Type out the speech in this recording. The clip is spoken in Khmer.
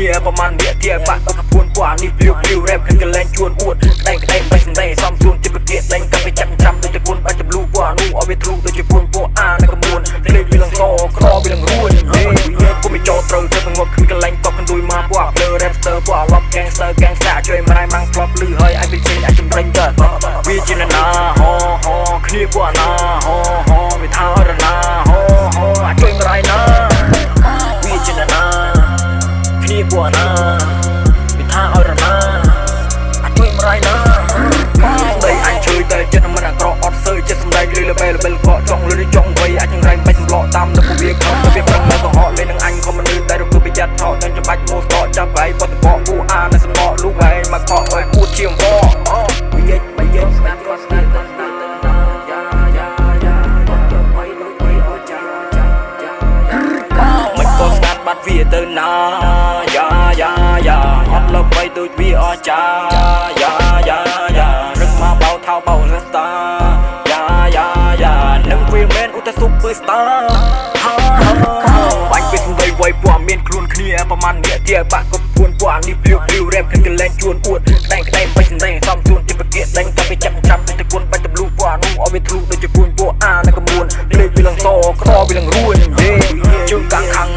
គ្នាប្រមាណវាទៀបាក់ក៏ពួនពួកនេះព្រាវព្រាវរ៉េបគឺកលែងជួនអួតក្តែងក្តែងបែកសម្ដែងសំជួនទីប្រទៀតលែងកាប់ទៅចាំចាំដូចជាពួនបាច់ចម្លូពួកនោះឲ្យវាទ្រូដូចជាពួនពួកអានៅកមួនភ្លេចវាលងសក្រវាលងរួនហេពុំមិនចូលត្រូវទៅងប់គឺកលែងកប់កណ្ដួយមកពួកលើរ៉េបស្ទើពួកឡប់ហ្គេងស្ទើហ្គេងសាជួយម្រាយម៉ាំងផ្លប់លឺហើយឲ្យវាចេញអាចចម្រាញ់ទៅវាជាណាហោហោគ្នាពួកណាហោហោវាថារណាហោហោអាចជួយម្រាយណាវាជាណាគ្នាពួកណាវាថាឲ្យរណាអាចជួយម្រាយណាស្ដីអញជួយតែចិត្តមិនអាក្រក់អត់សើចិត្តសម្ដែងលឺល្បែល្បែកកចង់លឺចង់វៃអាចចង្រៃមិនសម្លក់តាមនៅពួកវាខំទៅវាប្រឹងនៅកុហកលេងនឹងអញខំមនុស្សតែរកប្រយ័ត្នថតតែច្បាច់ម៉ូស្តចាប់បែបតបពូអានៅសម្លក់លូវែងមកកក់ឲ្យគួតជាងវវាយស្ដាប់ស្ដាប់ស្ដាប់មិនក៏ស្ដាប់បាត់វាទៅណាយ៉ាអត់លបបីដូចវាអស្ចារ្យយ៉ារឹកមកបោថោបោរស្តាយ៉ានឹងវាមែនឧទាសុពឺស្តាបាច់វាសំដីវៃពួកមានខ្លួនគ្នាប្រមាណអ្នកទៀបាក់ក៏ពួនពួកនេះព្រាវព្រាវរ៉េបគឺកលែងជួនអួតក្តែងក្តែងបែកសម្ដែងសំជួនទីប្រទៀតលែងកាប់ទៅចាំចាំទៅពួនបាច់ចម្លូពួកនោះឲ្យវាទ្រូដូចជាពួនពួកអានៅកមួនភ្លេចវាលងសក្រវាលងរួនហេជើងកាំងខាង